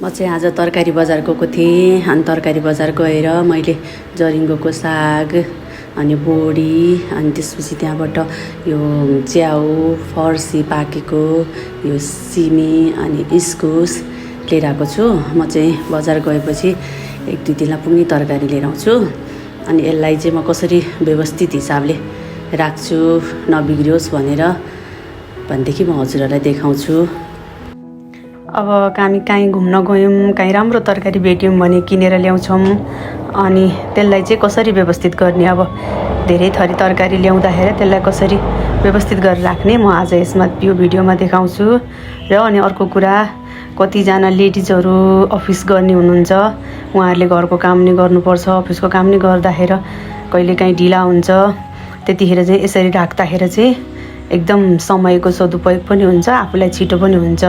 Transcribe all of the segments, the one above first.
म चाहिँ आज तरकारी बजार गएको थिएँ। अनि तरकारी बजार गएर मैले जरिङ्गोको साग अनि बोडी अनि त्यसपछि त्यहाँबाट यो च्याउ फर्सी पाकेको यो सिमी अनि इस्कुस लिएर आएको छु। म चाहिँ बजार गएपछि 1-2 दिनमा पुग्ने तरकारी लिएर आउँछु। अनि यसलाई चाहिँ म कसरी व्यवस्थित हिसाबले राख्छु नबिग्रियोस् भनेदेखि म हजुरहरूलाई देखाउँछु। अब हामी कहीँ घुम्न गयौँ, कहीँ राम्रो तरकारी भेट्यौँ भने किनेर ल्याउँछौँ। अनि त्यसलाई चाहिँ कसरी व्यवस्थित गर्ने, अब धेरै थरी तरकारी ल्याउँदाखेरि त्यसलाई कसरी व्यवस्थित गरेर राख्ने म आज यसमा यो भिडियोमा देखाउँछु। र अनि अर्को कुरा, कतिजना लेडिजहरू अफिस गर्ने हुनुहुन्छ, उहाँहरूले घरको काम नि गर्नुपर्छ, अफिसको काम नि गर्दाखेरि कहिलेकाहीँ ढिला हुन्छ। त्यतिखेर चाहिँ यसरी राख्दाखेरि चाहिँ एकदम समयको सदुपयोग पनि हुन्छ, आफूलाई छिटो पनि हुन्छ।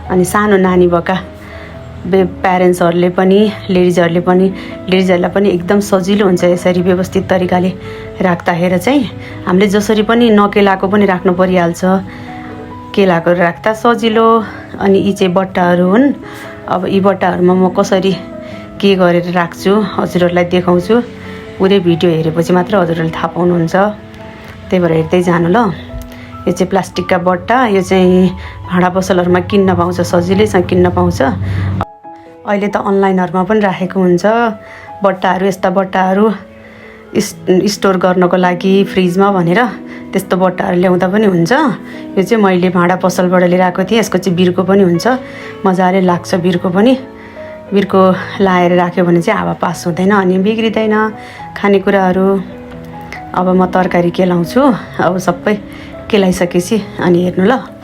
अनि सानो नानी भएका प्यारेन्ट्सहरूले पनि लेडिजहरूलाई पनि एकदम सजिलो हुन्छ यसरी व्यवस्थित तरिकाले राख्दाखेरि। चाहिँ हामीले जसरी पनि नकेलाको पनि राख्नु परिहाल्छ, केलाको राख्दा सजिलो। अनि यी चाहिँ बट्टाहरू हुन्। अब यी बट्टाहरूमा म कसरी के गरेर राख्छु हजुरहरूलाई देखाउँछु। पुरै भिडियो हेरेपछि मात्र हजुरहरूले थाहा पाउनुहुन्छ, त्यही भएर हेर्दै जानु ल। यो चाहिँ प्लास्टिकका बट्टा, यो चाहिँ भाँडा पसलहरूमा किन्न पाउँछ, सजिलैसँग किन्न पाउँछ। अहिले त अनलाइनहरूमा पनि राखेको हुन्छ बट्टाहरू। यस्ता बट्टाहरू स्टोर गर्नको लागि फ्रिजमा भनेर त्यस्तो बट्टाहरू ल्याउँदा पनि हुन्छ। यो चाहिँ मैले भाँडा पसलबाट लिएर आएको थिएँ। यसको चाहिँ बिर्को पनि हुन्छ, मजाले लाग्छ बिर्को पनि। बिर्को लाएर राख्यो भने चाहिँ हावा पास हुँदैन अनि बिग्रिँदैन खानेकुराहरू। अब म तरकारी केलाउँछु। अब सबै केलाइसकेपछि अनि हेर्नु ल।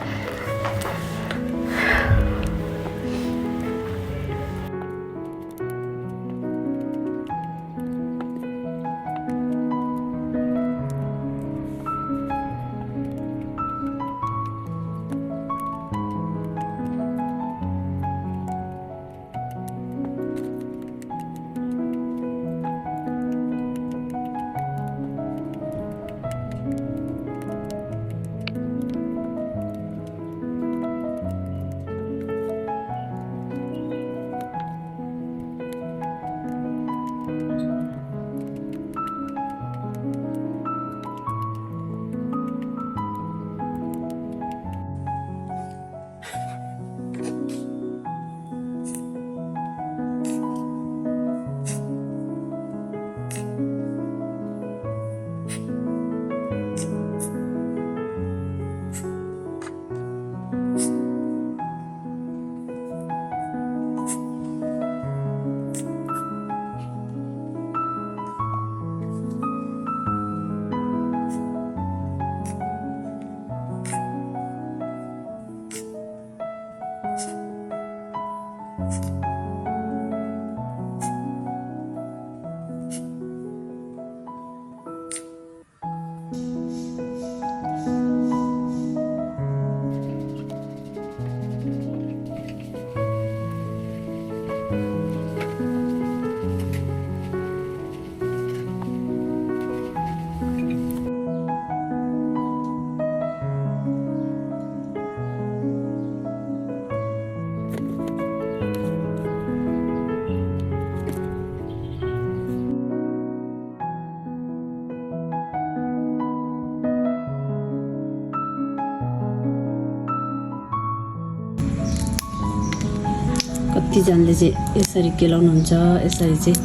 कतिजनाले चाहिँ यसरी केलाउनुहुन्छ, यसरी चाहिँ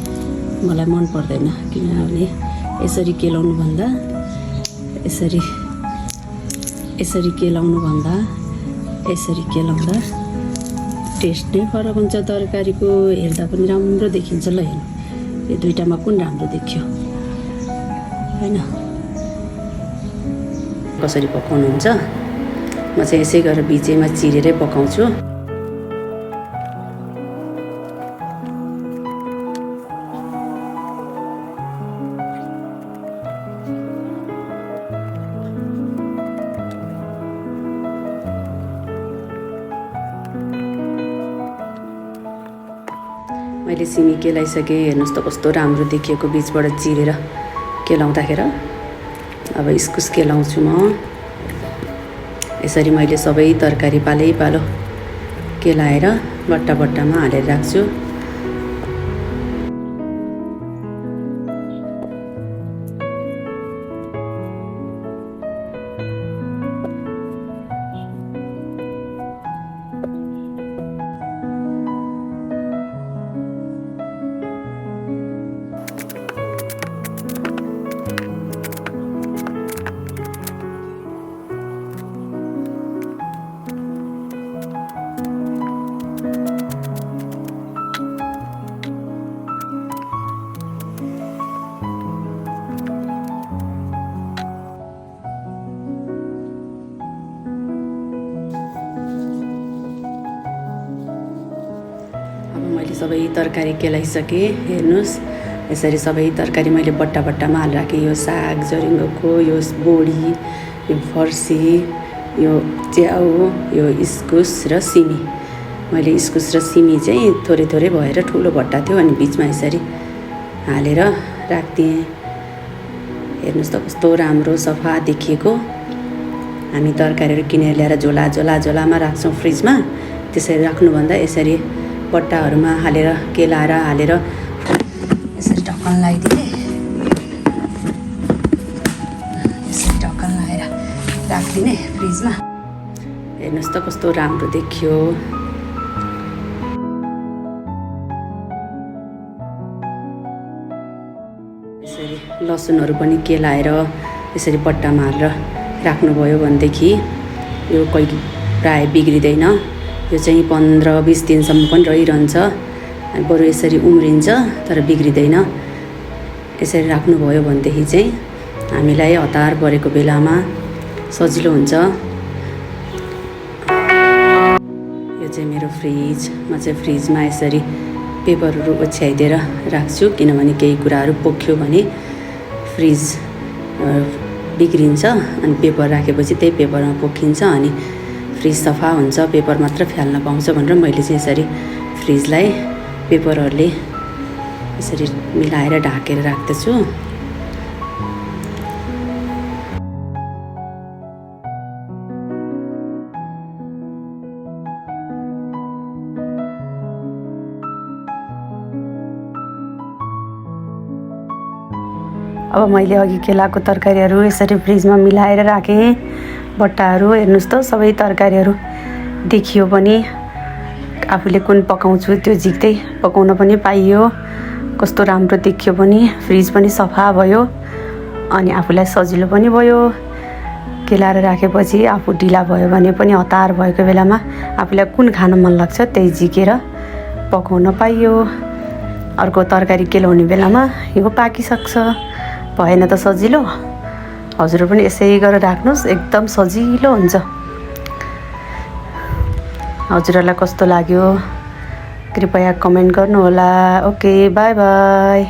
मलाई मन पर्दैन। किनभने यसरी केलाउनुभन्दा यसरी केलाउनुभन्दा यसरी केलाउँदा टेस्ट नै फरक हुन्छ तरकारीको। हेर्दा पनि राम्रो देखिन्छ ल। हेर्नु यो दुईटामा कुन राम्रो देखियो हैन? कसरी पकाउनुहुन्छ? म चाहिँ यसै गरेर बिचैमा चिरेरै पकाउँछु। मैले सिमी केलाइसकेँ। हेर्नुहोस् त कस्तो राम्रो देखिएको बिचबाट चिरेर केलाउँदाखेरि। अब इस्कुस केलाउँछु म। यसरी मैले सबै तरकारी पालै पालो केलाएर बट्टामा हालेर राख्छु। मैले सबै तरकारी केलाइसकेँ। हेर्नुहोस्, यसरी सबै तरकारी मैले बट्टामा हालेर राखेँ। यो साग जरिङ्गोको, यो बोडी, यो फर्सी, यो च्याउ, यो इस्कुस र सिमी। मैले इस्कुस र सिमी चाहिँ थोरै भएर ठुलो भट्टा थियो अनि बिचमा यसरी हालेर राख्दिएँ। हेर्नुहोस् त कस्तो राम्रो सफा देखिएको। हामी तरकारीहरू किनेर ल्याएर झोलामा राख्छौँ फ्रिजमा। त्यसरी राख्नुभन्दा यसरी बट्टाहरूमा हालेर केलाएर हालेर यसरी ढक्कन लगाइदिने। यसरी ढक्कन लगाएर राखिदिने फ्रिजमा। हेर्नुहोस् त कस्तो राम्रो देखियो। यसरी लसुनहरू पनि केलाएर यसरी बट्टामा हालेर राख्नुभयो भनेदेखि यो कहिले प्राय बिग्रिँदैन। यो चाहिँ 15-20 दिनसम्म पनि रहिरहन्छ। बरु यसरी उम्रिन्छ तर बिग्रिँदैन। यसरी राख्नुभयो भनेदेखि चाहिँ हामीलाई हतार परेको बेलामा सजिलो हुन्छ। यो चाहिँ मेरो फ्रिज। म चाहिँ फ्रिजमा यसरी पेपरहरू ओछ्याइदिएर राख्छु, किनभने केही कुराहरू पोख्यो भने फ्रिज बिग्रिन्छ अनि पेपर राखेपछि त्यही पेपरमा पोखिन्छ अनि फ्रिज सफा हुन्छ, पेपर मात्र फ्याल्न पाउँछ भनेर मैले चाहिँ यसरी फ्रिजलाई पेपरहरूले यसरी मिलाएर ढाकेर राख्दछु। अब मैले अघि केलाको तरकारीहरू यसरी फ्रिजमा मिलाएर राखेँ। बट्टाहरू हेर्नुहोस् त सबै तरकारीहरू देखियो पनि आफूले कुन पकाउँछु त्यो झिक्दै पकाउन पनि पाइयो। कस्तो राम्रो देखियो पनि, फ्रिज पनि सफा भयो अनि आफूलाई सजिलो पनि भयो। केलाएर राखेपछि आफू ढिला भयो भने पनि हतार भएको बेलामा आफूलाई कुन खान मन लाग्छ त्यही झिकेर पकाउन पाइयो। अर्को तरकारी केलाउने बेलामा यो पाकिसक्छ। भएन त सजिलो। हजुर पनि यसै गरेर राख्नुहोस्, एकदम सजिलो हुन्छ। हजुरहरूलाई कस्तो लाग्यो कृपया कमेन्ट गर्नुहोला। Okay, by by.